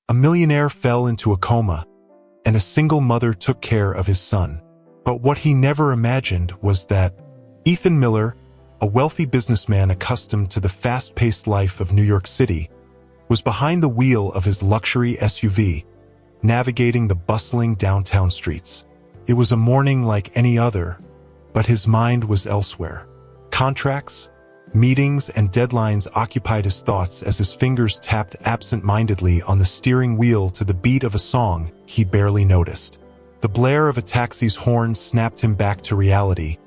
A millionaire fell into a coma, and a single mother took care of his son. But what he never imagined was that Ethan Miller, a wealthy businessman accustomed to the fast-paced life of New York City, was behind the wheel of his luxury SUV, navigating the bustling downtown streets. It was a morning like any other, but his mind was elsewhere. Contracts, meetings, and deadlines occupied his thoughts as his fingers tapped absent-mindedly on the steering wheel to the beat of a song he barely noticed. The blare of a taxi's horn snapped him back to reality,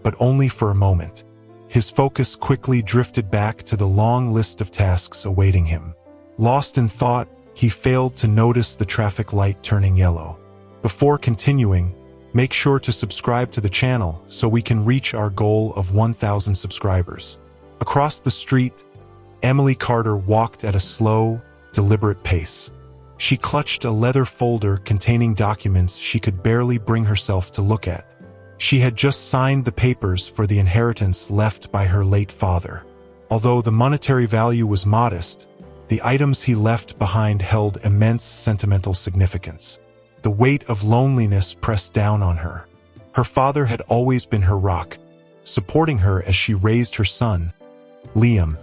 but only for a moment. His focus quickly drifted back to the long list of tasks awaiting him. Lost in thought, he failed to notice the traffic light turning yellow. Before continuing, make sure to subscribe to the channel so we can reach our goal of 1,000 subscribers. Across the street, Emily Carter walked at a slow, deliberate pace. She clutched a leather folder containing documents she could barely bring herself to look at. She had just signed the papers for the inheritance left by her late father. Although the monetary value was modest, the items he left behind held immense sentimental significance. The weight of loneliness pressed down on her. Her father had always been her rock, supporting her as she raised her son, Liam,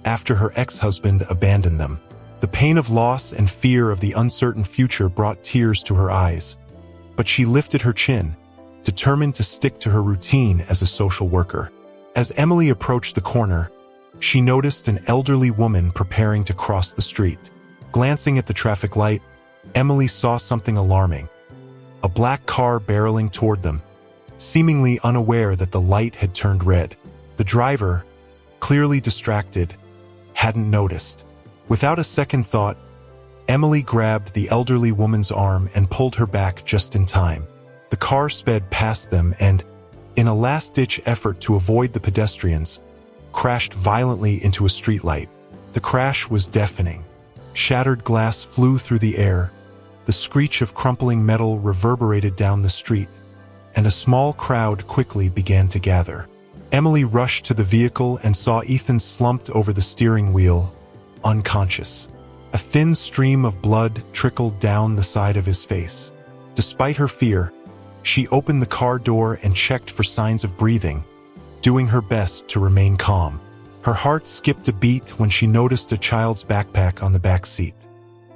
after her ex-husband abandoned them. The pain of loss and fear of the uncertain future brought tears to her eyes, but she lifted her chin, determined to stick to her routine as a social worker. As Emily approached the corner, she noticed an elderly woman preparing to cross the street. Glancing at the traffic light, Emily saw something alarming. A black car barreling toward them, seemingly unaware that the light had turned red. The driver, clearly distracted, hadn't noticed. Without a second thought, Emily grabbed the elderly woman's arm and pulled her back just in time. The car sped past them and, in a last-ditch effort to avoid the pedestrians, crashed violently into a streetlight. The crash was deafening. Shattered glass flew through the air, the screech of crumpling metal reverberated down the street, and a small crowd quickly began to gather. Emily rushed to the vehicle and saw Ethan slumped over the steering wheel, unconscious. A thin stream of blood trickled down the side of his face. Despite her fear, she opened the car door and checked for signs of breathing, doing her best to remain calm. Her heart skipped a beat when she noticed a child's backpack on the back seat.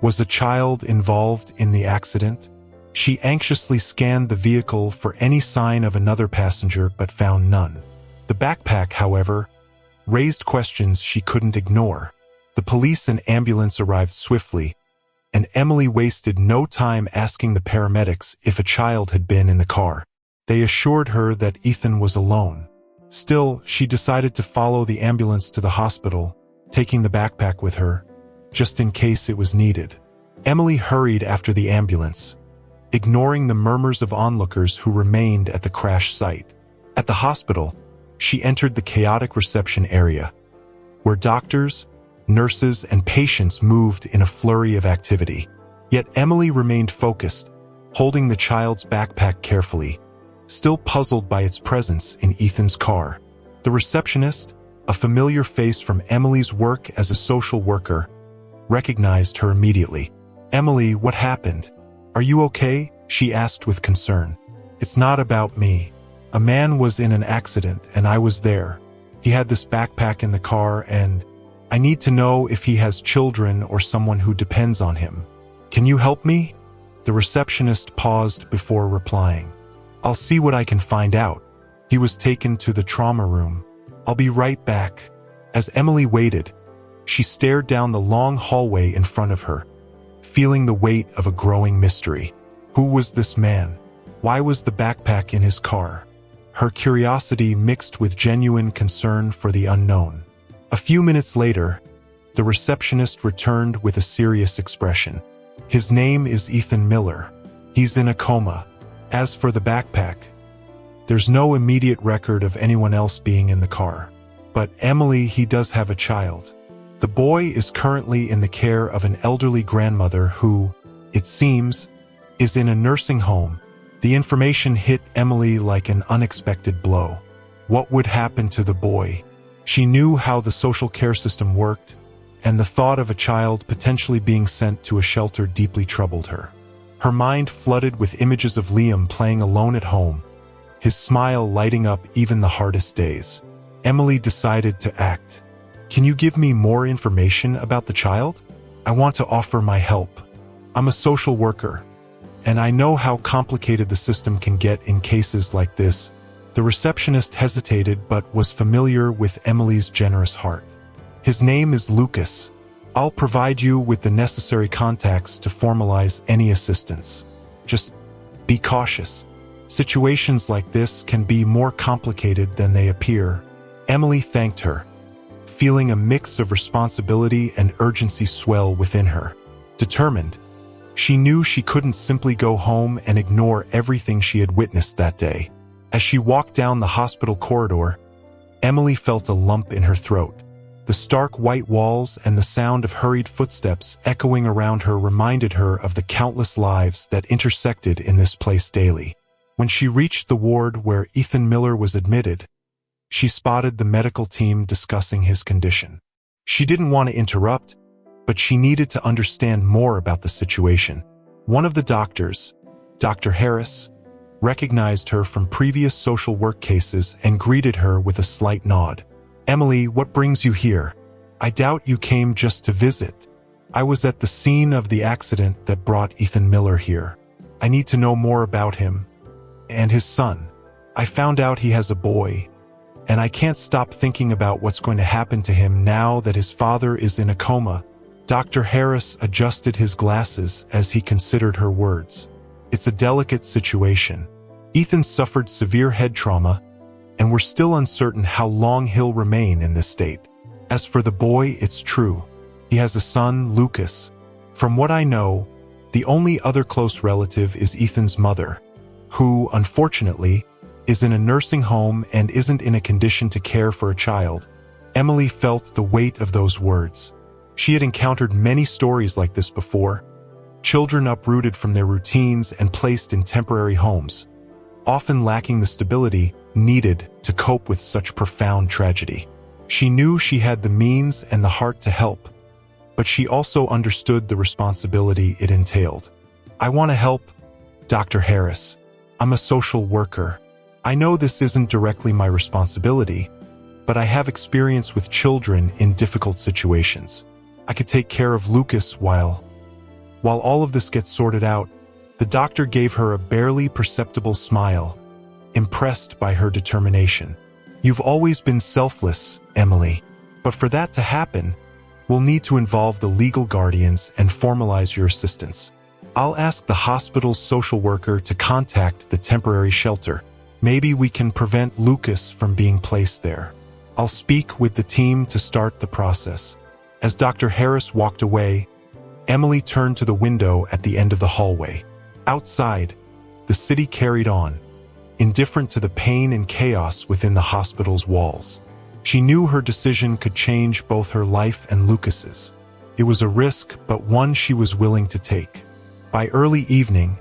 Was a child involved in the accident? She anxiously scanned the vehicle for any sign of another passenger but found none. The backpack, however, raised questions she couldn't ignore. The police and ambulance arrived swiftly, and Emily wasted no time asking the paramedics if a child had been in the car. They assured her that Ethan was alone. Still, she decided to follow the ambulance to the hospital, taking the backpack with her, just in case it was needed. Emily hurried after the ambulance, ignoring the murmurs of onlookers who remained at the crash site. At the hospital, she entered the chaotic reception area, where doctors, nurses, and patients moved in a flurry of activity. Yet Emily remained focused, holding the child's backpack carefully, still puzzled by its presence in Ethan's car. The receptionist, a familiar face from Emily's work as a social worker, recognized her immediately. "Emily, what happened? Are you okay?" she asked with concern. "It's not about me. A man was in an accident and I was there. He had this backpack in the car and I need to know if he has children or someone who depends on him. Can you help me?" The receptionist paused before replying. "I'll see what I can find out." He was taken to the trauma room. "I'll be right back." As Emily waited, she stared down the long hallway in front of her, feeling the weight of a growing mystery. Who was this man? Why was the backpack in his car? Her curiosity mixed with genuine concern for the unknown. A few minutes later, the receptionist returned with a serious expression. "His name is Ethan Miller. He's in a coma. As for the backpack, there's no immediate record of anyone else being in the car. But Emily, he does have a child. The boy is currently in the care of an elderly grandmother who, it seems, is in a nursing home." The information hit Emily like an unexpected blow. What would happen to the boy? She knew how the social care system worked, and the thought of a child potentially being sent to a shelter deeply troubled her. Her mind flooded with images of Liam playing alone at home, his smile lighting up even the hardest days. Emily decided to act. "Can you give me more information about the child? I want to offer my help. I'm a social worker, and I know how complicated the system can get in cases like this." The receptionist hesitated but was familiar with Emily's generous heart. "His name is Lucas. I'll provide you with the necessary contacts to formalize any assistance. Just be cautious. Situations like this can be more complicated than they appear." Emily thanked her, feeling a mix of responsibility and urgency swell within her. Determined, she knew she couldn't simply go home and ignore everything she had witnessed that day. As she walked down the hospital corridor, Emily felt a lump in her throat. The stark white walls and the sound of hurried footsteps echoing around her reminded her of the countless lives that intersected in this place daily. When she reached the ward where Ethan Miller was admitted, she spotted the medical team discussing his condition. She didn't want to interrupt, but she needed to understand more about the situation. One of the doctors, Dr. Harris, recognized her from previous social work cases and greeted her with a slight nod. "Emily, what brings you here? I doubt you came just to visit. I was at the scene of the accident that brought Ethan Miller here. I need to know more about him and his son. I found out he has a boy, and I can't stop thinking about what's going to happen to him now that his father is in a coma." Dr. Harris adjusted his glasses as he considered her words. "It's a delicate situation. Ethan suffered severe head trauma, and we're still uncertain how long he'll remain in this state. As for the boy, it's true. He has a son, Lucas. From what I know, the only other close relative is Ethan's mother, who, unfortunately, is in a nursing home and isn't in a condition to care for a child." Emily felt the weight of those words. She had encountered many stories like this before. Children uprooted from their routines and placed in temporary homes, often lacking the stability needed to cope with such profound tragedy. She knew she had the means and the heart to help, but she also understood the responsibility it entailed. "I want to help, Dr. Harris. I'm a social worker. I know this isn't directly my responsibility, but I have experience with children in difficult situations. I could take care of Lucas while all of this gets sorted out." The doctor gave her a barely perceptible smile, impressed by her determination. "You've always been selfless, Emily, but for that to happen, we'll need to involve the legal guardians and formalize your assistance. I'll ask the hospital's social worker to contact the temporary shelter. Maybe we can prevent Lucas from being placed there. I'll speak with the team to start the process." As Dr. Harris walked away, Emily turned to the window at the end of the hallway. Outside, the city carried on, indifferent to the pain and chaos within the hospital's walls. She knew her decision could change both her life and Lucas's. It was a risk, but one she was willing to take. By early evening,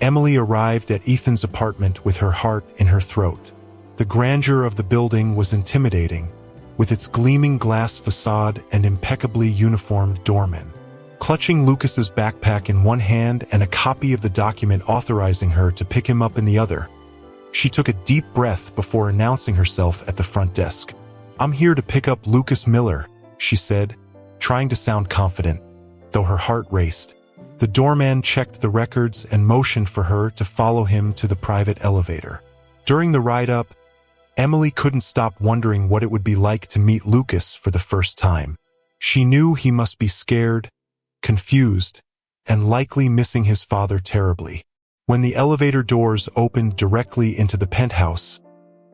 Emily arrived at Ethan's apartment with her heart in her throat. The grandeur of the building was intimidating, with its gleaming glass facade and impeccably uniformed doormen. Clutching Lucas's backpack in one hand and a copy of the document authorizing her to pick him up in the other, she took a deep breath before announcing herself at the front desk. "I'm here to pick up Lucas Miller," she said, trying to sound confident, though her heart raced. The doorman checked the records and motioned for her to follow him to the private elevator. During the ride up, Emily couldn't stop wondering what it would be like to meet Lucas for the first time. She knew he must be scared, confused, and likely missing his father terribly. When the elevator doors opened directly into the penthouse,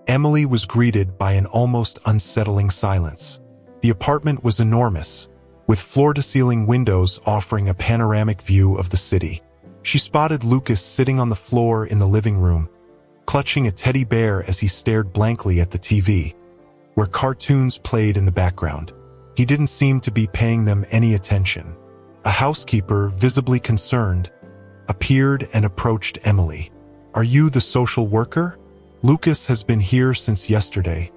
Emily was greeted by an almost unsettling silence. The apartment was enormous, with floor-to-ceiling windows offering a panoramic view of the city. She spotted Lucas sitting on the floor in the living room, clutching a teddy bear as he stared blankly at the TV, where cartoons played in the background. He didn't seem to be paying them any attention. A housekeeper, visibly concerned, appeared and approached Emily. "Are you the social worker? Lucas has been here since yesterday,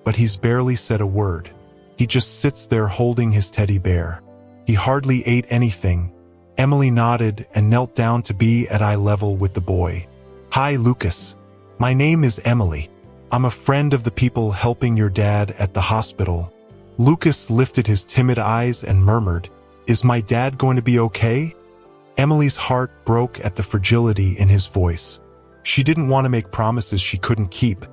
but he's barely said a word." He just sits there holding his teddy bear. He hardly ate anything. Emily nodded and knelt down to be at eye level with the boy. "Hi, Lucas. My name is Emily. I'm a friend of the people helping your dad at the hospital." Lucas lifted his timid eyes and murmured, "Is my dad going to be okay?" Emily's heart broke at the fragility in his voice. She didn't want to make promises she couldn't keep,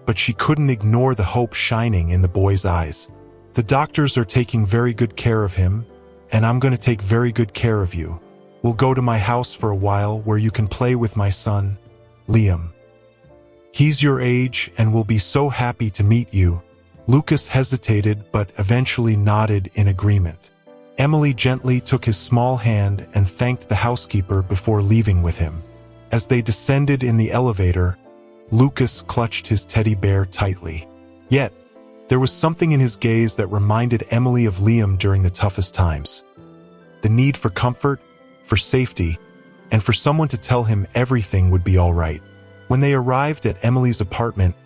but she couldn't ignore the hope shining in the boy's eyes. "The doctors are taking very good care of him, and I'm going to take very good care of you. We'll go to my house for a while where you can play with my son, Liam. He's your age and will be so happy to meet you." Lucas hesitated but eventually nodded in agreement. Emily gently took his small hand and thanked the housekeeper before leaving with him. As they descended in the elevator, Lucas clutched his teddy bear tightly. Yet, there was something in his gaze that reminded Emily of Liam during the toughest times. The need for comfort, for safety, and for someone to tell him everything would be all right. When they arrived at Emily's apartment,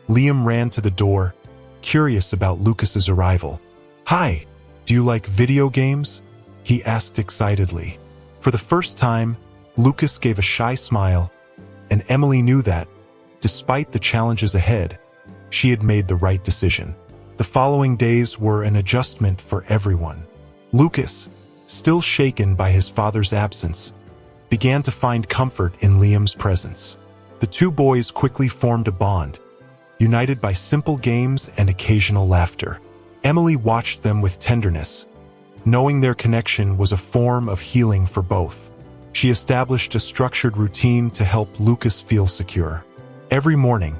Liam ran to the door, curious about Lucas's arrival. "Hi, do you like video games?" he asked excitedly. For the first time, Lucas gave a shy smile, and Emily knew that, despite the challenges ahead, she had made the right decision. The following days were an adjustment for everyone. Lucas, still shaken by his father's absence, began to find comfort in Liam's presence. The two boys quickly formed a bond, united by simple games and occasional laughter. Emily watched them with tenderness, knowing their connection was a form of healing for both. She established a structured routine to help Lucas feel secure. Every morning,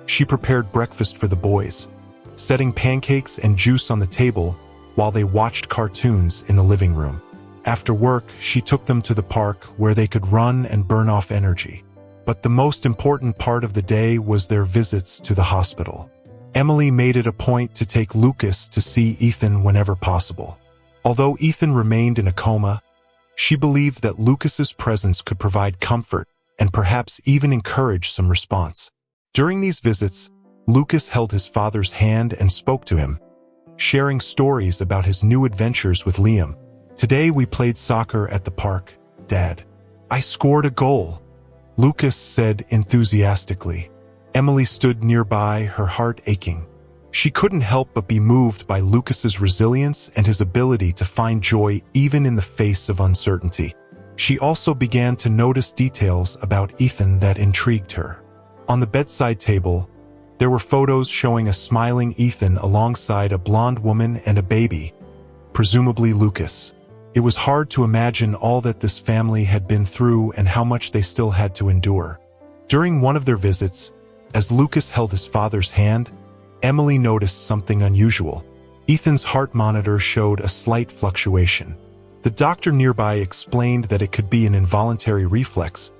she prepared breakfast for the boys, setting pancakes and juice on the table while they watched cartoons in the living room. After work, she took them to the park where they could run and burn off energy. But the most important part of the day was their visits to the hospital. Emily made it a point to take Lucas to see Ethan whenever possible. Although Ethan remained in a coma, she believed that Lucas's presence could provide comfort and perhaps even encourage some response. During these visits, Lucas held his father's hand and spoke to him, sharing stories about his new adventures with Liam. "Today we played soccer at the park, Dad. I scored a goal," Lucas said enthusiastically. Emily stood nearby, her heart aching. She couldn't help but be moved by Lucas's resilience and his ability to find joy even in the face of uncertainty. She also began to notice details about Ethan that intrigued her. On the bedside table, there were photos showing a smiling Ethan alongside a blonde woman and a baby, presumably Lucas. It was hard to imagine all that this family had been through and how much they still had to endure. During one of their visits, as Lucas held his father's hand, Emily noticed something unusual. Ethan's heart monitor showed a slight fluctuation. The doctor nearby explained that it could be an involuntary reflex,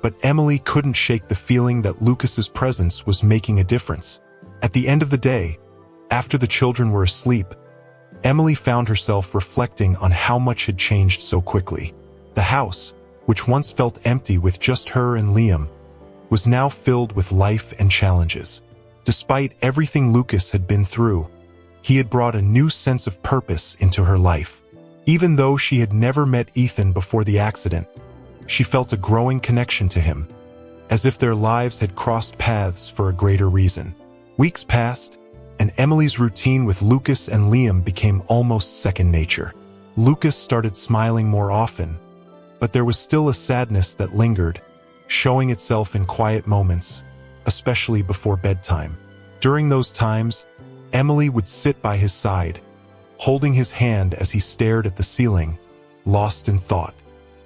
but Emily couldn't shake the feeling that Lucas's presence was making a difference. At the end of the day, after the children were asleep, Emily found herself reflecting on how much had changed so quickly. The house, which once felt empty with just her and Liam, was now filled with life and challenges. Despite everything Lucas had been through, he had brought a new sense of purpose into her life. Even though she had never met Ethan before the accident, she felt a growing connection to him, as if their lives had crossed paths for a greater reason. Weeks passed, and Emily's routine with Lucas and Liam became almost second nature. Lucas started smiling more often, but there was still a sadness that lingered, showing itself in quiet moments, especially before bedtime. During those times, Emily would sit by his side, holding his hand as he stared at the ceiling, lost in thought.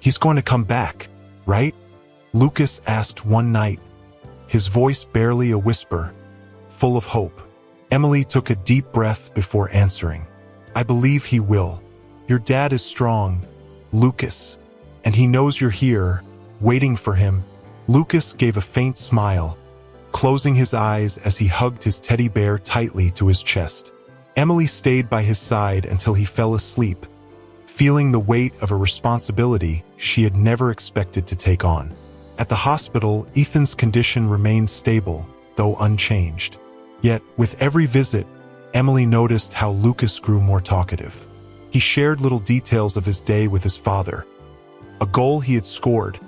"He's going to come back, right?" Lucas asked one night, his voice barely a whisper, full of hope. Emily took a deep breath before answering. "I believe he will. Your dad is strong, Lucas, and he knows you're here, waiting for him." Lucas gave a faint smile, closing his eyes as he hugged his teddy bear tightly to his chest. Emily stayed by his side until he fell asleep, feeling the weight of a responsibility she had never expected to take on. At the hospital, Ethan's condition remained stable, though unchanged. Yet, with every visit, Emily noticed how Lucas grew more talkative. He shared little details of his day with his father. A goal he had scored,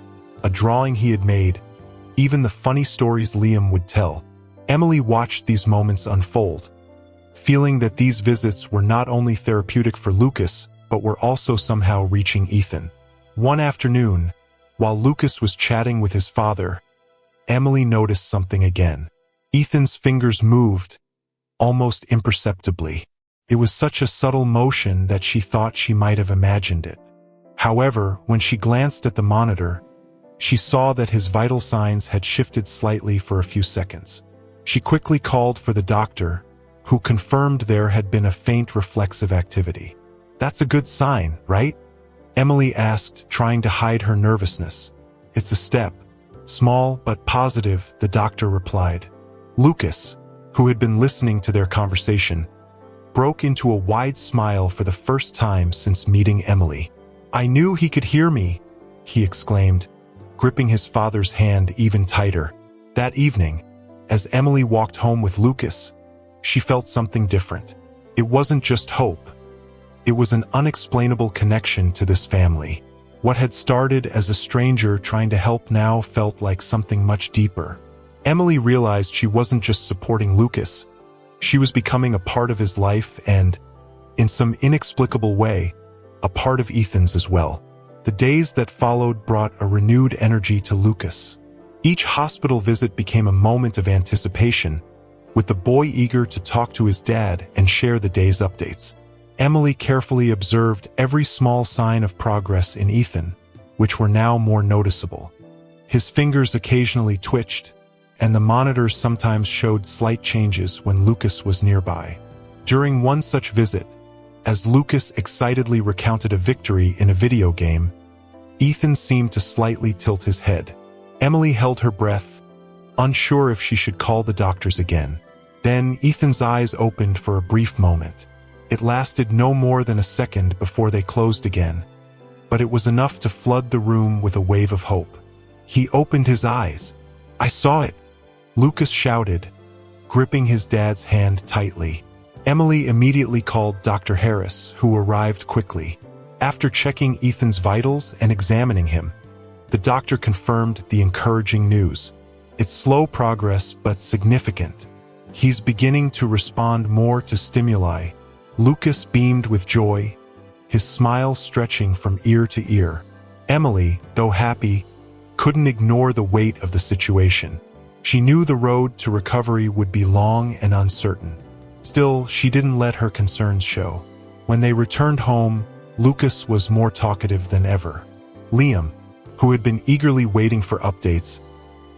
a drawing he had made, even the funny stories Liam would tell. Emily watched these moments unfold, feeling that these visits were not only therapeutic for Lucas, but were also somehow reaching Ethan. One afternoon, while Lucas was chatting with his father, Emily noticed something again. Ethan's fingers moved, almost imperceptibly. It was such a subtle motion that she thought she might have imagined it. However, when she glanced at the monitor, she saw that his vital signs had shifted slightly for a few seconds. She quickly called for the doctor, who confirmed there had been a faint reflexive activity. "That's a good sign, right?" Emily asked, trying to hide her nervousness. "It's a step. Small but positive," the doctor replied. Lucas, who had been listening to their conversation, broke into a wide smile for the first time since meeting Emily. "I knew he could hear me," he exclaimed, gripping his father's hand even tighter. That evening, as Emily walked home with Lucas, she felt something different. It wasn't just hope. It was an unexplainable connection to this family. What had started as a stranger trying to help now felt like something much deeper. Emily realized she wasn't just supporting Lucas. She was becoming a part of his life and, in some inexplicable way, a part of Ethan's as well. The days that followed brought a renewed energy to Lucas. Each hospital visit became a moment of anticipation, with the boy eager to talk to his dad and share the day's updates. Emily carefully observed every small sign of progress in Ethan, which were now more noticeable. His fingers occasionally twitched, and the monitors sometimes showed slight changes when Lucas was nearby. During one such visit, as Lucas excitedly recounted a victory in a video game, Ethan seemed to slightly tilt his head. Emily held her breath, unsure if she should call the doctors again. Then Ethan's eyes opened for a brief moment. It lasted no more than a second before they closed again, but it was enough to flood the room with a wave of hope. He opened his eyes. "I saw it," Lucas shouted, gripping his dad's hand tightly. Emily immediately called Dr. Harris, who arrived quickly. After checking Ethan's vitals and examining him, the doctor confirmed the encouraging news. "It's slow progress, but significant. He's beginning to respond more to stimuli." Lucas beamed with joy, his smile stretching from ear to ear. Emily, though happy, couldn't ignore the weight of the situation. She knew the road to recovery would be long and uncertain. Still, she didn't let her concerns show. When they returned home, Lucas was more talkative than ever. Liam, who had been eagerly waiting for updates,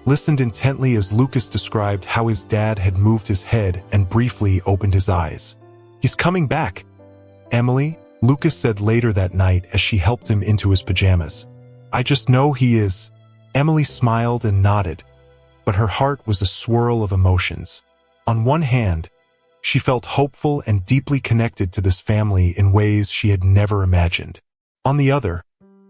listened intently as Lucas described how his dad had moved his head and briefly opened his eyes. "He's coming back, Emily," Lucas said later that night as she helped him into his pajamas. "I just know he is." Emily smiled and nodded, but her heart was a swirl of emotions. On one hand, she felt hopeful and deeply connected to this family in ways she had never imagined. On the other,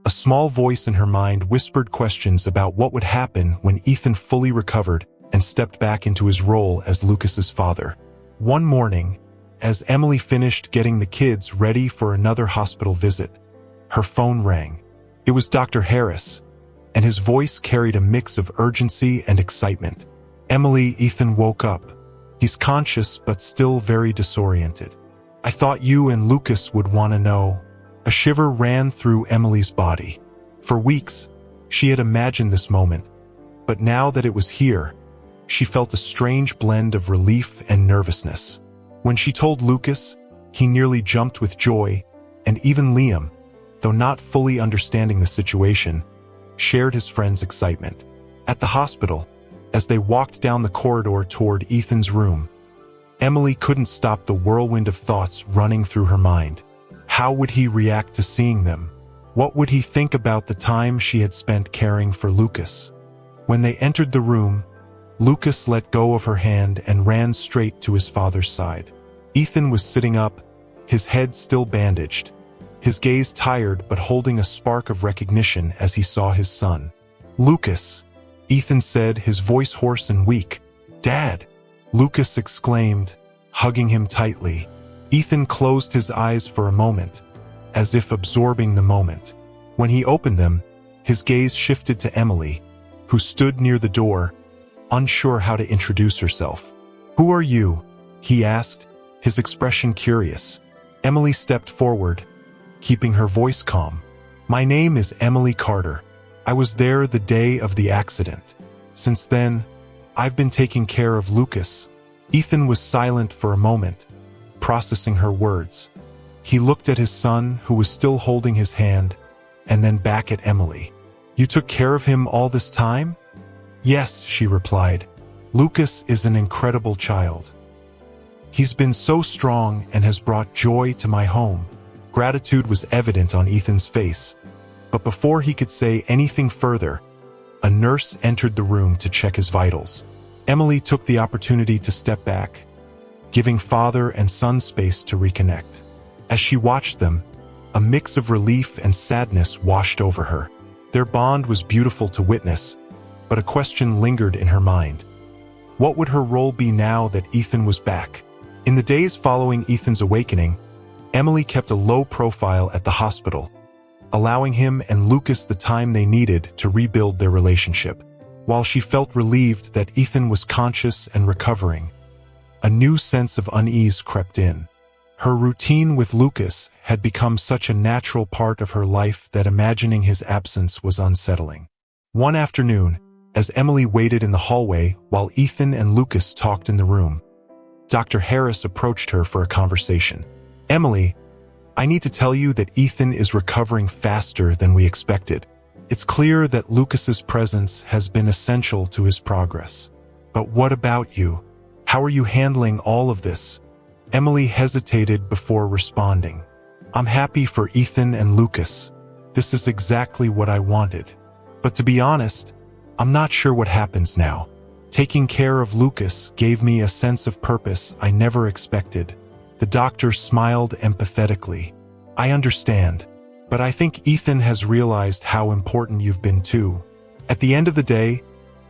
a small voice in her mind whispered questions about what would happen when Ethan fully recovered and stepped back into his role as Lucas's father. One morning, as Emily finished getting the kids ready for another hospital visit, her phone rang. It was Dr. Harris, and his voice carried a mix of urgency and excitement. "Emily, Ethan woke up. He's conscious but still very disoriented. I thought you and Lucas would want to know." A shiver ran through Emily's body. For weeks, she had imagined this moment, but now that it was here, she felt a strange blend of relief and nervousness. When she told Lucas, he nearly jumped with joy, and even Liam, though not fully understanding the situation, shared his friend's excitement. At the hospital, as they walked down the corridor toward Ethan's room, Emily couldn't stop the whirlwind of thoughts running through her mind. How would he react to seeing them? What would he think about the time she had spent caring for Lucas? When they entered the room, Lucas let go of her hand and ran straight to his father's side. Ethan was sitting up, his head still bandaged, his gaze tired but holding a spark of recognition as he saw his son. "Lucas," Ethan said, his voice hoarse and weak. "Dad," Lucas exclaimed, hugging him tightly. Ethan closed his eyes for a moment, as if absorbing the moment. When he opened them, his gaze shifted to Emily, who stood near the door, unsure how to introduce herself. "Who are you?" he asked, his expression curious. Emily stepped forward, keeping her voice calm. "My name is Emily Carter. I was there the day of the accident. Since then, I've been taking care of Lucas." Ethan was silent for a moment, processing her words. He looked at his son, who was still holding his hand, and then back at Emily. "You took care of him all this time?" "Yes," she replied. "Lucas is an incredible child. He's been so strong and has brought joy to my home." Gratitude was evident on Ethan's face, but before he could say anything further, a nurse entered the room to check his vitals. Emily took the opportunity to step back, giving father and son space to reconnect. As she watched them, a mix of relief and sadness washed over her. Their bond was beautiful to witness, but a question lingered in her mind. What would her role be now that Ethan was back? In the days following Ethan's awakening, Emily kept a low profile at the hospital, allowing him and Lucas the time they needed to rebuild their relationship. While she felt relieved that Ethan was conscious and recovering, a new sense of unease crept in. Her routine with Lucas had become such a natural part of her life that imagining his absence was unsettling. One afternoon, as Emily waited in the hallway while Ethan and Lucas talked in the room, Dr. Harris approached her for a conversation. "Emily, I need to tell you that Ethan is recovering faster than we expected. It's clear that Lucas's presence has been essential to his progress. But what about you? How are you handling all of this?" Emily hesitated before responding. "I'm happy for Ethan and Lucas. This is exactly what I wanted. But to be honest, I'm not sure what happens now. Taking care of Lucas gave me a sense of purpose I never expected." The doctor smiled empathetically. "I understand, but I think Ethan has realized how important you've been too." At the end of the day,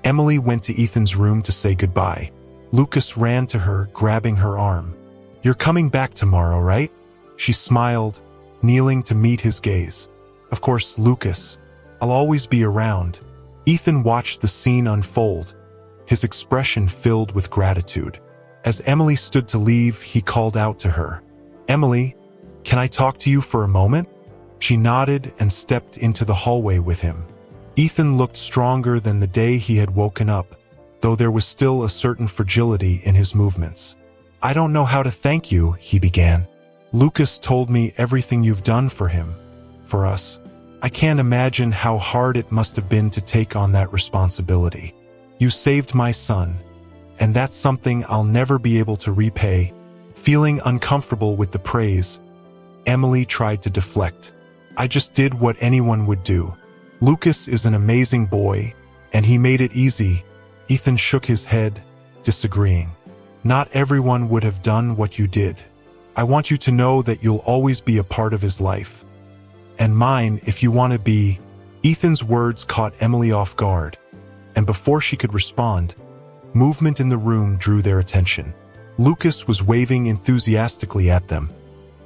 Emily went to Ethan's room to say goodbye. Lucas ran to her, grabbing her arm. "You're coming back tomorrow, right?" She smiled, kneeling to meet his gaze. "Of course, Lucas. I'll always be around." Ethan watched the scene unfold, his expression filled with gratitude. As Emily stood to leave, he called out to her. "Emily, can I talk to you for a moment?" She nodded and stepped into the hallway with him. Ethan looked stronger than the day he had woken up, though there was still a certain fragility in his movements. "I don't know how to thank you," he began. "Lucas told me everything you've done for him, for us. I can't imagine how hard it must have been to take on that responsibility. You saved my son, and that's something I'll never be able to repay." Feeling uncomfortable with the praise, Emily tried to deflect. "I just did what anyone would do. Lucas is an amazing boy, and he made it easy." Ethan shook his head, disagreeing. "Not everyone would have done what you did. I want you to know that you'll always be a part of his life. And mine, if you want to be." Ethan's words caught Emily off guard, and before she could respond, movement in the room drew their attention. Lucas was waving enthusiastically at them,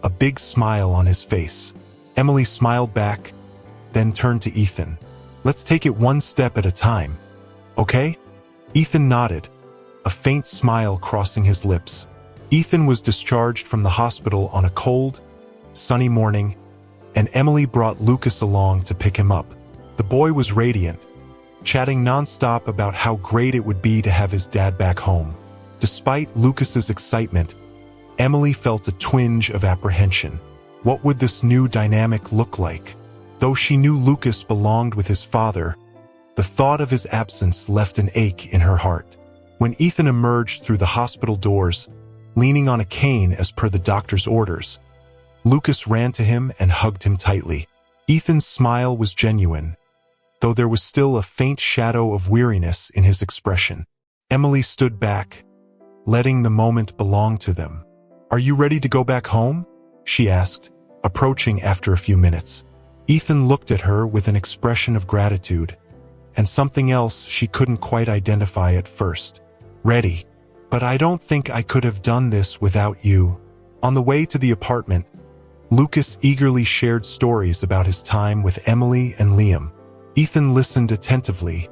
a big smile on his face. Emily smiled back, then turned to Ethan. "Let's take it one step at a time, okay?" Ethan nodded, a faint smile crossing his lips. Ethan was discharged from the hospital on a cold, sunny morning, and Emily brought Lucas along to pick him up. The boy was radiant, chatting nonstop about how great it would be to have his dad back home. Despite Lucas's excitement, Emily felt a twinge of apprehension. What would this new dynamic look like? Though she knew Lucas belonged with his father, the thought of his absence left an ache in her heart. When Ethan emerged through the hospital doors, leaning on a cane as per the doctor's orders, Lucas ran to him and hugged him tightly. Ethan's smile was genuine, though there was still a faint shadow of weariness in his expression. Emily stood back, letting the moment belong to them. "Are you ready to go back home?" she asked, approaching after a few minutes. Ethan looked at her with an expression of gratitude, and something else she couldn't quite identify at first. "Ready," but I don't think I could have done this without you." On the way to the apartment, Lucas eagerly shared stories about his time with Emily and Liam. Ethan listened attentively,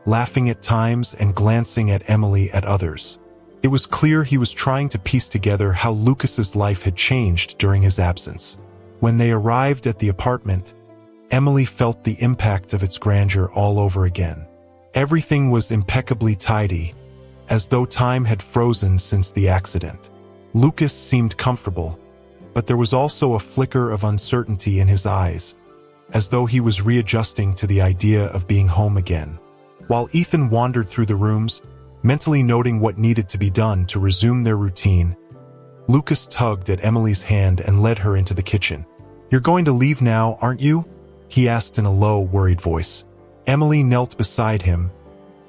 laughing at times and glancing at Emily at others. It was clear he was trying to piece together how Lucas's life had changed during his absence. When they arrived at the apartment, Emily felt the impact of its grandeur all over again. Everything was impeccably tidy, as though time had frozen since the accident. Lucas seemed comfortable, but there was also a flicker of uncertainty in his eyes, as though he was readjusting to the idea of being home again. While Ethan wandered through the rooms, mentally noting what needed to be done to resume their routine, Lucas tugged at Emily's hand and led her into the kitchen. "You're going to leave now, aren't you?" he asked in a low, worried voice. Emily knelt beside him,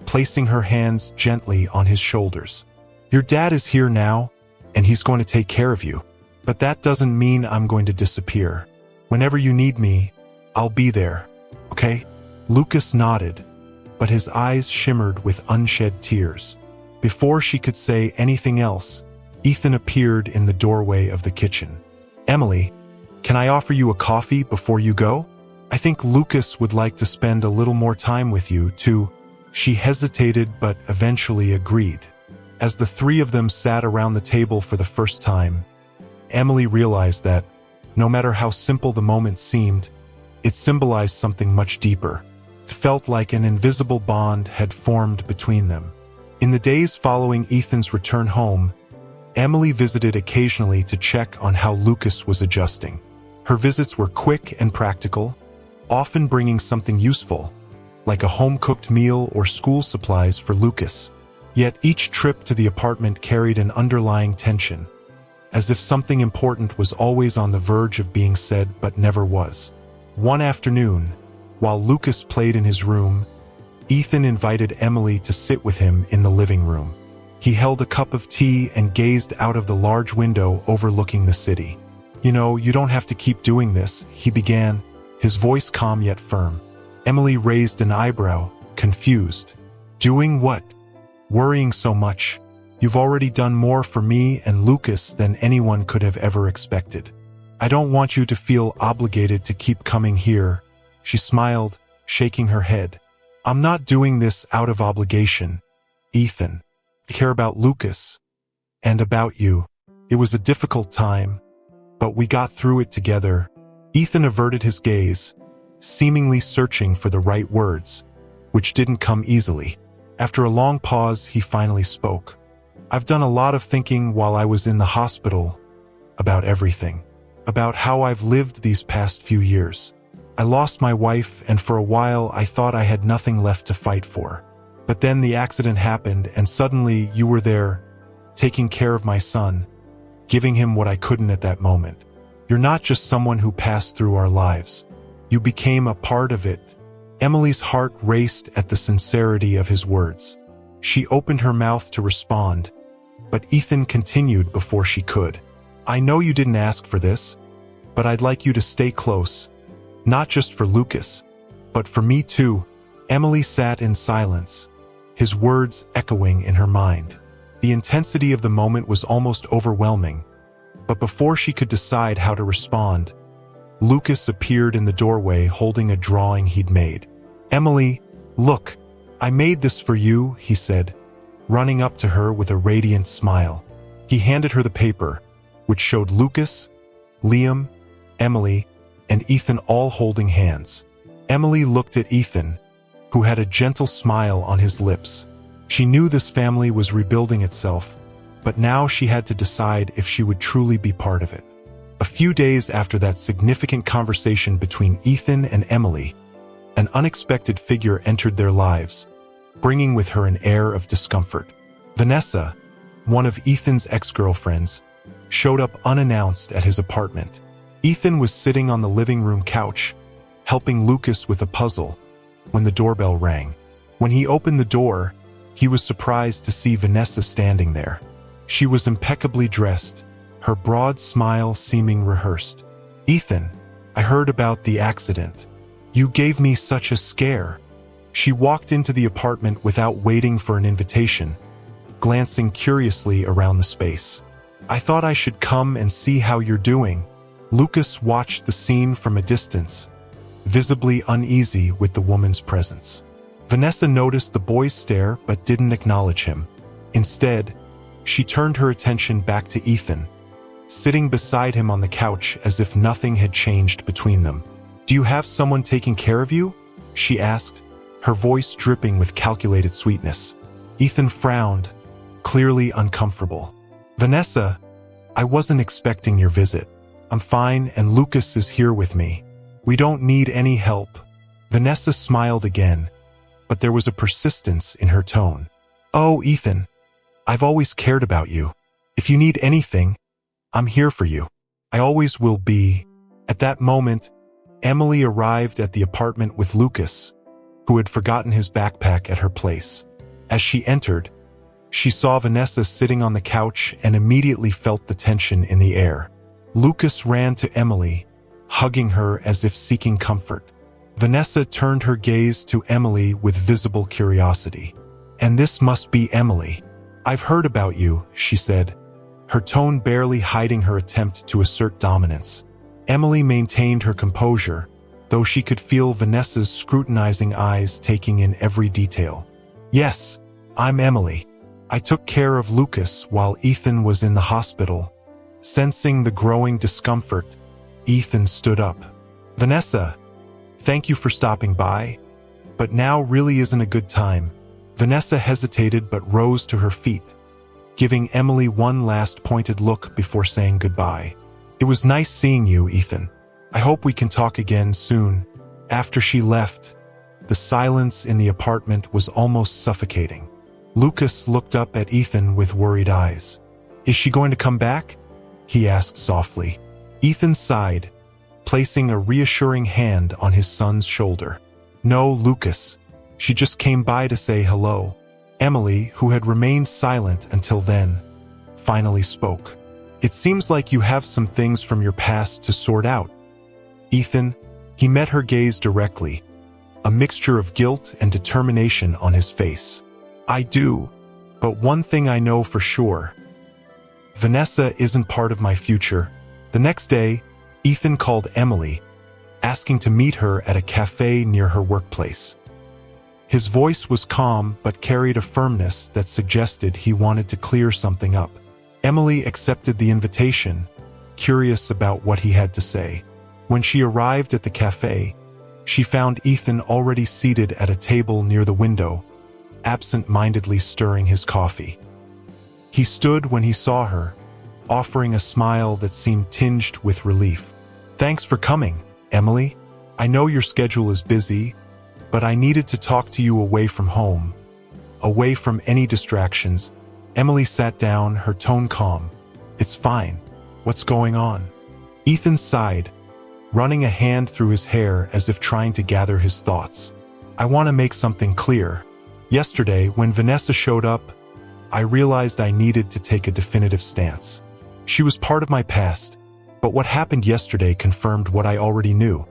placing her hands gently on his shoulders. "Your dad is here now, and he's going to take care of you. But that doesn't mean I'm going to disappear. Whenever you need me, I'll be there, okay?" Lucas nodded, but his eyes shimmered with unshed tears. Before she could say anything else, Ethan appeared in the doorway of the kitchen. "Emily, can I offer you a coffee before you go? I think Lucas would like to spend a little more time with you, too." She hesitated but eventually agreed. As the three of them sat around the table for the first time, Emily realized that, no matter how simple the moment seemed, it symbolized something much deeper. It felt like an invisible bond had formed between them. In the days following Ethan's return home, Emily visited occasionally to check on how Lucas was adjusting. Her visits were quick and practical, often bringing something useful, like a home-cooked meal or school supplies for Lucas. Yet each trip to the apartment carried an underlying tension, as if something important was always on the verge of being said but never was. One afternoon, while Lucas played in his room, Ethan invited Emily to sit with him in the living room. He held a cup of tea and gazed out of the large window overlooking the city. "You know, you don't have to keep doing this," he began, his voice calm yet firm. Emily raised an eyebrow, confused. "Doing what? Worrying so much? You've already done more for me and Lucas than anyone could have ever expected. I don't want you to feel obligated to keep coming here." She smiled, shaking her head. "I'm not doing this out of obligation, Ethan. I care about Lucas and about you. It was a difficult time, but we got through it together." Ethan averted his gaze, seemingly searching for the right words, which didn't come easily. After a long pause, he finally spoke. "I've done a lot of thinking while I was in the hospital about everything, about how I've lived these past few years. I lost my wife, and for a while I thought I had nothing left to fight for. But then the accident happened, and suddenly you were there, taking care of my son, giving him what I couldn't at that moment. You're not just someone who passed through our lives. You became a part of it." Emily's heart raced at the sincerity of his words. She opened her mouth to respond, but Ethan continued before she could. "I know you didn't ask for this, but I'd like you to stay close. Not just for Lucas, but for me too." Emily sat in silence, his words echoing in her mind. The intensity of the moment was almost overwhelming, but before she could decide how to respond, Lucas appeared in the doorway holding a drawing he'd made. "Emily, look, I made this for you," he said, running up to her with a radiant smile. He handed her the paper, which showed Lucas, Liam, Emily, and Ethan all holding hands. Emily looked at Ethan, who had a gentle smile on his lips. She knew this family was rebuilding itself, but now she had to decide if she would truly be part of it. A few days after that significant conversation between Ethan and Emily, an unexpected figure entered their lives, bringing with her an air of discomfort. Vanessa, one of Ethan's ex-girlfriends, showed up unannounced at his apartment. Ethan was sitting on the living room couch, helping Lucas with a puzzle, when the doorbell rang. When he opened the door, he was surprised to see Vanessa standing there. She was impeccably dressed, her broad smile seeming rehearsed. "Ethan, I heard about the accident. You gave me such a scare." She walked into the apartment without waiting for an invitation, glancing curiously around the space. "I thought I should come and see how you're doing." Lucas watched the scene from a distance, visibly uneasy with the woman's presence. Vanessa noticed the boy's stare but didn't acknowledge him. Instead, she turned her attention back to Ethan, sitting beside him on the couch as if nothing had changed between them. "Do you have someone taking care of you?" she asked, her voice dripping with calculated sweetness. Ethan frowned, clearly uncomfortable. "Vanessa, I wasn't expecting your visit. I'm fine and Lucas is here with me. We don't need any help." Vanessa smiled again, but there was a persistence in her tone. "Oh, Ethan, I've always cared about you. If you need anything, I'm here for you. I always will be." At that moment, Emily arrived at the apartment with Lucas, who had forgotten his backpack at her place. As she entered, she saw Vanessa sitting on the couch and immediately felt the tension in the air. Lucas ran to Emily, hugging her as if seeking comfort. Vanessa turned her gaze to Emily with visible curiosity. "And this must be Emily. I've heard about you," she said, her tone barely hiding her attempt to assert dominance. Emily maintained her composure, though she could feel Vanessa's scrutinizing eyes taking in every detail. "Yes, I'm Emily. I took care of Lucas while Ethan was in the hospital." Sensing the growing discomfort, Ethan stood up. "Vanessa, thank you for stopping by, but now really isn't a good time." Vanessa hesitated but rose to her feet, giving Emily one last pointed look before saying goodbye. "It was nice seeing you, Ethan. I hope we can talk again soon." After she left, the silence in the apartment was almost suffocating. Lucas looked up at Ethan with worried eyes. "Is she going to come back?" he asked softly. Ethan sighed, placing a reassuring hand on his son's shoulder. "No, Lucas. She just came by to say hello." Emily, who had remained silent until then, finally spoke. "It seems like you have some things from your past to sort out." Ethan, he met her gaze directly, a mixture of guilt and determination on his face. "I do, but one thing I know for sure. Vanessa isn't part of my future." The next day, Ethan called Emily, asking to meet her at a cafe near her workplace. His voice was calm but carried a firmness that suggested he wanted to clear something up. Emily accepted the invitation, curious about what he had to say. When she arrived at the cafe, she found Ethan already seated at a table near the window, absent-mindedly stirring his coffee. He stood when he saw her, offering a smile that seemed tinged with relief. "Thanks for coming, Emily. I know your schedule is busy, but I needed to talk to you away from home, away from any distractions." Emily sat down, her tone calm. "It's fine. What's going on?" Ethan sighed, running a hand through his hair as if trying to gather his thoughts. "I want to make something clear. Yesterday, when Vanessa showed up, I realized I needed to take a definitive stance. She was part of my past, but what happened yesterday confirmed what I already knew.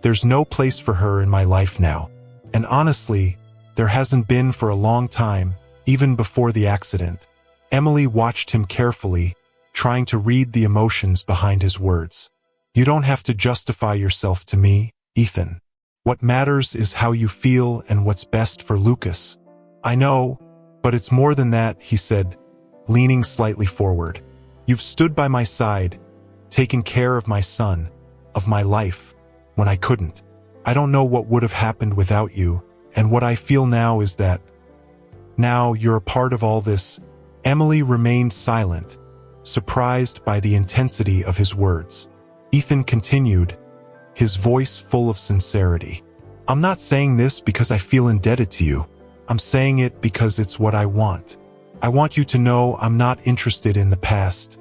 There's no place for her in my life now. And honestly, there hasn't been for a long time, even before the accident." Emily watched him carefully, trying to read the emotions behind his words. "You don't have to justify yourself to me, Ethan. What matters is how you feel and what's best for Lucas." "I know, but it's more than that," he said, leaning slightly forward. "You've stood by my side, taken care of my son, of my life, when I couldn't. I don't know what would have happened without you, and what I feel now is that now you're a part of all this." Emily remained silent, surprised by the intensity of his words. Ethan continued, his voice full of sincerity. "I'm not saying this because I feel indebted to you. I'm saying it because it's what I want. I want you to know I'm not interested in the past.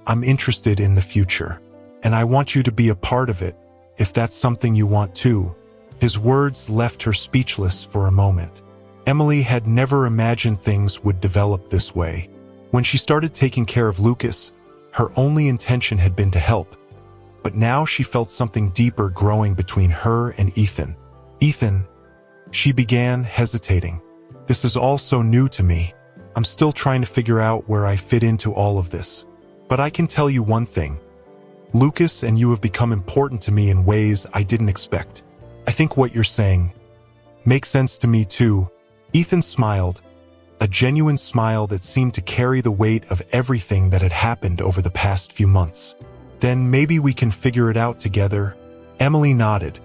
I'm interested in the future. And I want you to be a part of it, if that's something you want too." His words left her speechless for a moment. Emily had never imagined things would develop this way. When she started taking care of Lucas, her only intention had been to help. But now she felt something deeper growing between her and Ethan. "Ethan," she began, hesitating. "This is all so new to me. I'm still trying to figure out where I fit into all of this. But I can tell you one thing. Lucas and you have become important to me in ways I didn't expect. I think what you're saying makes sense to me too. Ethan smiled, a genuine smile that seemed to carry the weight of everything that had happened over the past few months. Then maybe we can figure it out together. Emily nodded,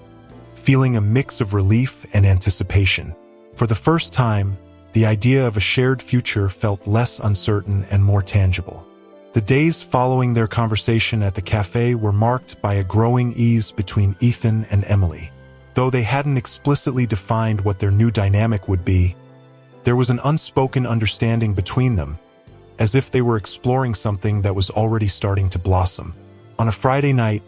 feeling a mix of relief and anticipation. For the first time, the idea of a shared future felt less uncertain and more tangible. The days following their conversation at the cafe were marked by a growing ease between Ethan and Emily. Though they hadn't explicitly defined what their new dynamic would be, there was an unspoken understanding between them, as if they were exploring something that was already starting to blossom. On a Friday night,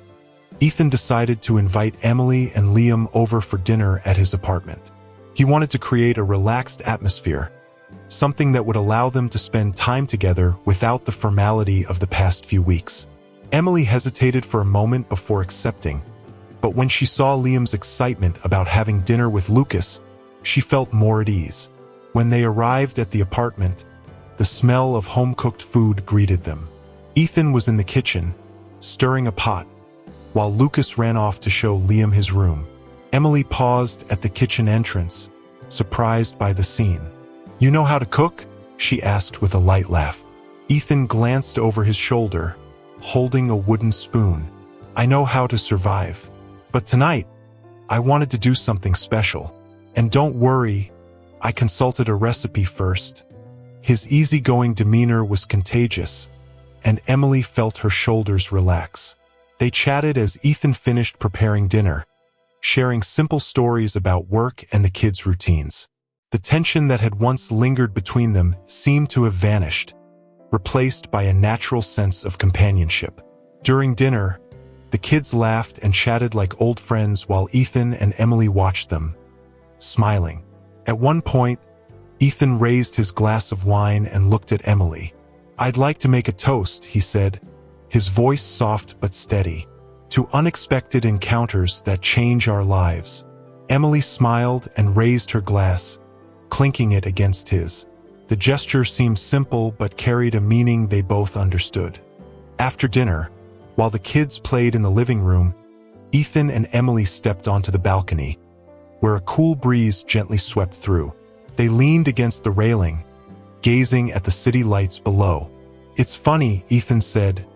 Ethan decided to invite Emily and Liam over for dinner at his apartment. He wanted to create a relaxed atmosphere, something that would allow them to spend time together without the formality of the past few weeks. Emily hesitated for a moment before accepting, but when she saw Liam's excitement about having dinner with Lucas, she felt more at ease. When they arrived at the apartment, the smell of home-cooked food greeted them. Ethan was in the kitchen, stirring a pot, while Lucas ran off to show Liam his room. Emily paused at the kitchen entrance, surprised by the scene. "You know how to cook?" she asked with a light laugh. Ethan glanced over his shoulder, holding a wooden spoon. "I know how to survive. But tonight, I wanted to do something special. And don't worry, I consulted a recipe first." His easygoing demeanor was contagious, and Emily felt her shoulders relax. They chatted as Ethan finished preparing dinner, sharing simple stories about work and the kids' routines. The tension that had once lingered between them seemed to have vanished, replaced by a natural sense of companionship. During dinner, the kids laughed and chatted like old friends while Ethan and Emily watched them, smiling. At one point, Ethan raised his glass of wine and looked at Emily. "I'd like to make a toast," he said, his voice soft but steady, "to unexpected encounters that change our lives." Emily smiled and raised her glass, clinking it against his. The gesture seemed simple but carried a meaning they both understood. After dinner, while the kids played in the living room, Ethan and Emily stepped onto the balcony, where a cool breeze gently swept through. They leaned against the railing, gazing at the city lights below. "It's funny," Ethan said,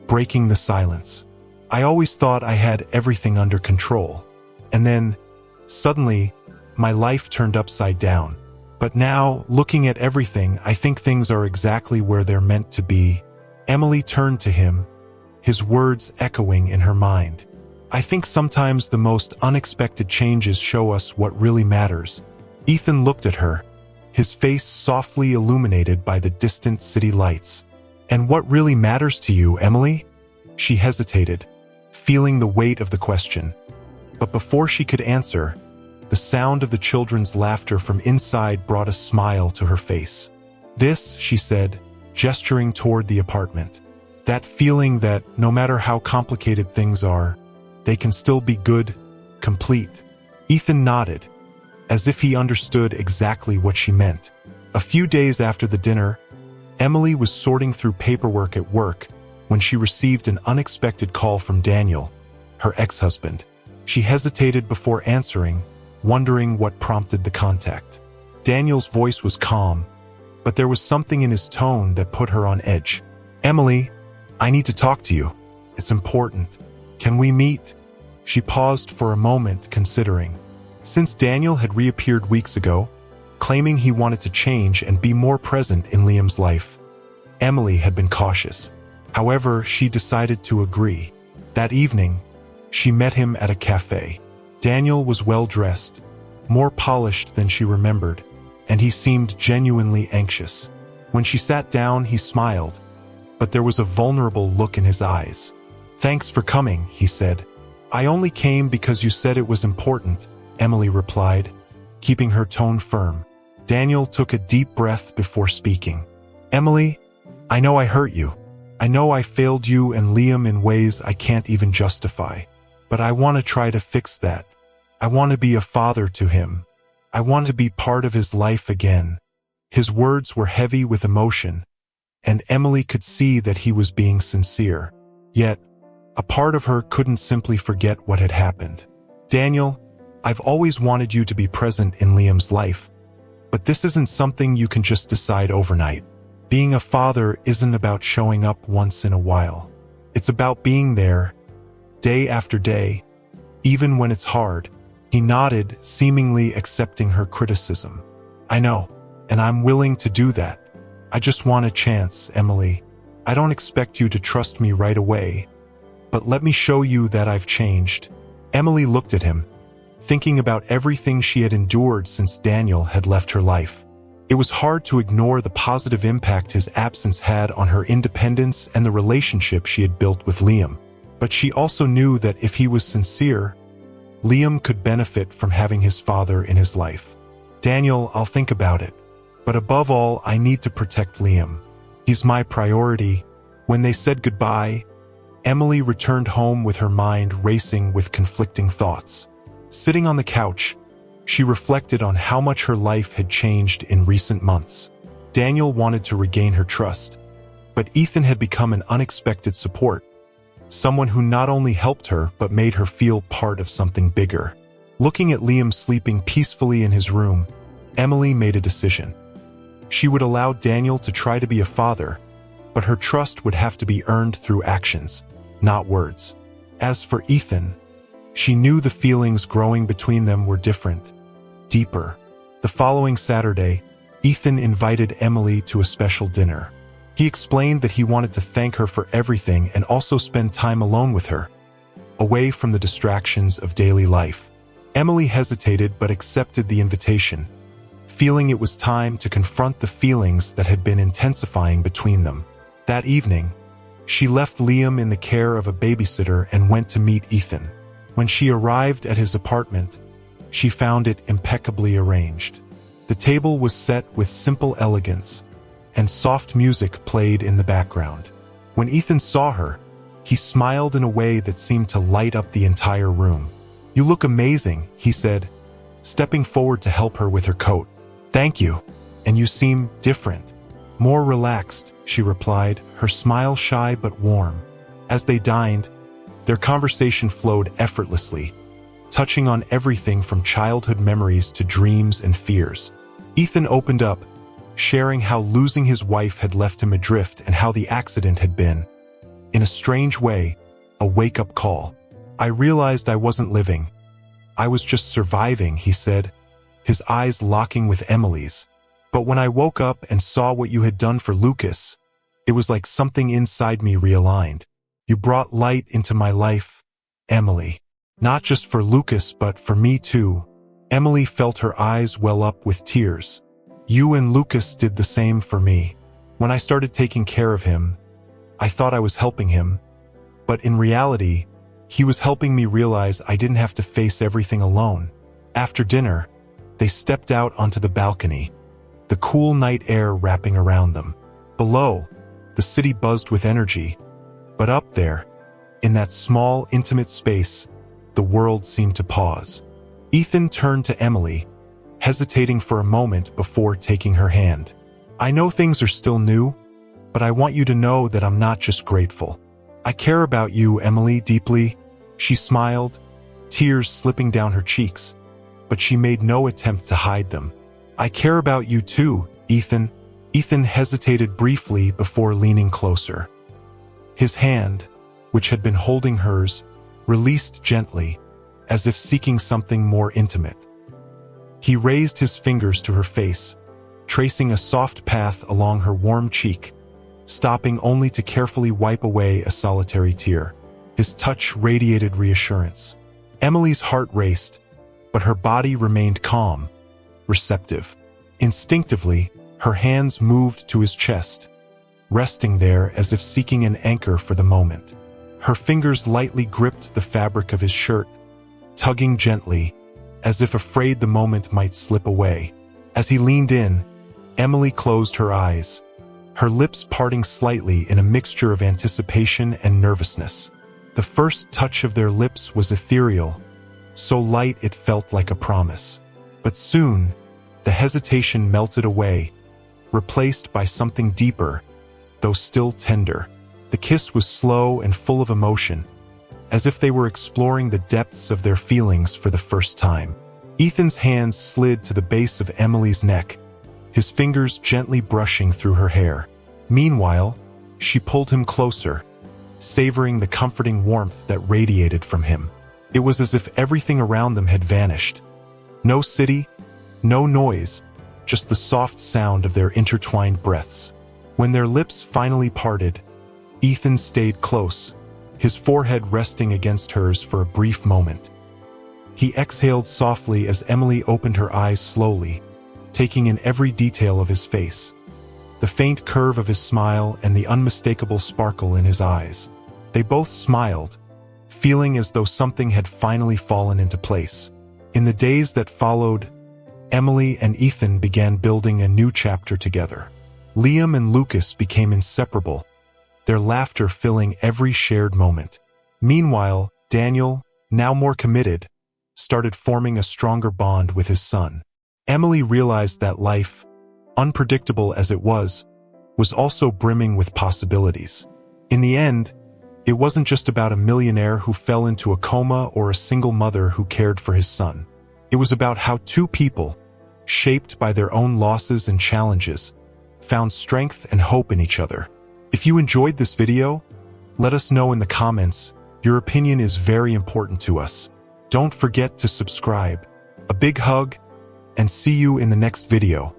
breaking the silence. "I always thought I had everything under control. And then, suddenly, my life turned upside down. But now, looking at everything, I think things are exactly where they're meant to be." Emily turned to him, his words echoing in her mind. "I think sometimes the most unexpected changes show us what really matters." Ethan looked at her, his face softly illuminated by the distant city lights. "And what really matters to you, Emily?" She hesitated, feeling the weight of the question. But before she could answer, the sound of the children's laughter from inside brought a smile to her face. "This," she said, gesturing toward the apartment. "That feeling that, no matter how complicated things are, they can still be good, complete." Ethan nodded, as if he understood exactly what she meant. A few days after the dinner, Emily was sorting through paperwork at work when she received an unexpected call from Daniel, her ex-husband. She hesitated before answering, wondering what prompted the contact. Daniel's voice was calm, but there was something in his tone that put her on edge. "Emily, I need to talk to you. It's important. Can we meet?" She paused for a moment, considering. Since Daniel had reappeared weeks ago, claiming he wanted to change and be more present in Liam's life, Emily had been cautious. However, she decided to agree. That evening, she met him at a cafe. Daniel was well-dressed, more polished than she remembered, and he seemed genuinely anxious. When she sat down, he smiled, but there was a vulnerable look in his eyes. "Thanks for coming," he said. "I only came because you said it was important," Emily replied, keeping her tone firm. Daniel took a deep breath before speaking. "Emily, I know I hurt you. I know I failed you and Liam in ways I can't even justify. But I want to try to fix that. I want to be a father to him. I want to be part of his life again." His words were heavy with emotion, and Emily could see that he was being sincere. Yet, a part of her couldn't simply forget what had happened. "Daniel, I've always wanted you to be present in Liam's life, but this isn't something you can just decide overnight. Being a father isn't about showing up once in a while. It's about being there, day after day, even when it's hard." He nodded, seemingly accepting her criticism. "I know, and I'm willing to do that. I just want a chance, Emily. I don't expect you to trust me right away, but let me show you that I've changed." Emily looked at him, thinking about everything she had endured since Daniel had left her life. It was hard to ignore the positive impact his absence had on her independence and the relationship she had built with Liam. But she also knew that if he was sincere, Liam could benefit from having his father in his life. "Daniel, I'll think about it. But above all, I need to protect Liam. He's my priority." When they said goodbye, Emily returned home with her mind racing with conflicting thoughts. Sitting on the couch, she reflected on how much her life had changed in recent months. Daniel wanted to regain her trust, but Ethan had become an unexpected support, someone who not only helped her but made her feel part of something bigger. Looking at Liam sleeping peacefully in his room, Emily made a decision. She would allow Daniel to try to be a father, but her trust would have to be earned through actions, not words. As for Ethan, she knew the feelings growing between them were different, deeper. The following Saturday, Ethan invited Emily to a special dinner. He explained that he wanted to thank her for everything and also spend time alone with her, away from the distractions of daily life. Emily hesitated but accepted the invitation, feeling it was time to confront the feelings that had been intensifying between them. That evening, she left Liam in the care of a babysitter and went to meet Ethan. When she arrived at his apartment, she found it impeccably arranged. The table was set with simple elegance, and soft music played in the background. When Ethan saw her, he smiled in a way that seemed to light up the entire room. "You look amazing," he said, stepping forward to help her with her coat. "Thank you, and you seem different." "More relaxed," she replied, her smile shy but warm. As they dined, their conversation flowed effortlessly, touching on everything from childhood memories to dreams and fears. Ethan opened up, sharing how losing his wife had left him adrift and how the accident had been, in a strange way, a wake-up call. "I realized I wasn't living. I was just surviving," he said, his eyes locking with Emily's. "But when I woke up and saw what you had done for Lucas, it was like something inside me realigned. You brought light into my life, Emily. Not just for Lucas, but for me too." Emily felt her eyes well up with tears. "You and Lucas did the same for me. When I started taking care of him, I thought I was helping him, but in reality, he was helping me realize I didn't have to face everything alone." After dinner, they stepped out onto the balcony, the cool night air wrapping around them. Below, the city buzzed with energy, but up there, in that small, intimate space, the world seemed to pause. Ethan turned to Emily, hesitating for a moment before taking her hand. "I know things are still new, but I want you to know that I'm not just grateful. I care about you, Emily, deeply." She smiled, tears slipping down her cheeks, but she made no attempt to hide them. "I care about you too, Ethan." Ethan hesitated briefly before leaning closer. His hand, which had been holding hers, released gently, as if seeking something more intimate. He raised his fingers to her face, tracing a soft path along her warm cheek, stopping only to carefully wipe away a solitary tear. His touch radiated reassurance. Emily's heart raced, but her body remained calm, receptive. Instinctively, her hands moved to his chest, resting there as if seeking an anchor for the moment. Her fingers lightly gripped the fabric of his shirt, tugging gently, as if afraid the moment might slip away. As he leaned in, Emily closed her eyes, her lips parting slightly in a mixture of anticipation and nervousness. The first touch of their lips was ethereal, so light it felt like a promise. But soon, the hesitation melted away, replaced by something deeper, though still tender. The kiss was slow and full of emotion, as if they were exploring the depths of their feelings for the first time. Ethan's hands slid to the base of Emily's neck, his fingers gently brushing through her hair. Meanwhile, she pulled him closer, savoring the comforting warmth that radiated from him. It was as if everything around them had vanished. No city, no noise, just the soft sound of their intertwined breaths. When their lips finally parted, Ethan stayed close, his forehead resting against hers for a brief moment. He exhaled softly as Emily opened her eyes slowly, taking in every detail of his face. The faint curve of his smile and the unmistakable sparkle in his eyes. They both smiled, feeling as though something had finally fallen into place. In the days that followed, Emily and Ethan began building a new chapter together. Liam and Lucas became inseparable, their laughter filling every shared moment. Meanwhile, Daniel, now more committed, started forming a stronger bond with his son. Emily realized that life, unpredictable as it was also brimming with possibilities. In the end, it wasn't just about a millionaire who fell into a coma or a single mother who cared for his son. It was about how two people, shaped by their own losses and challenges, found strength and hope in each other. If you enjoyed this video, let us know in the comments. Your opinion is very important to us. Don't forget to subscribe. A big hug, and see you in the next video.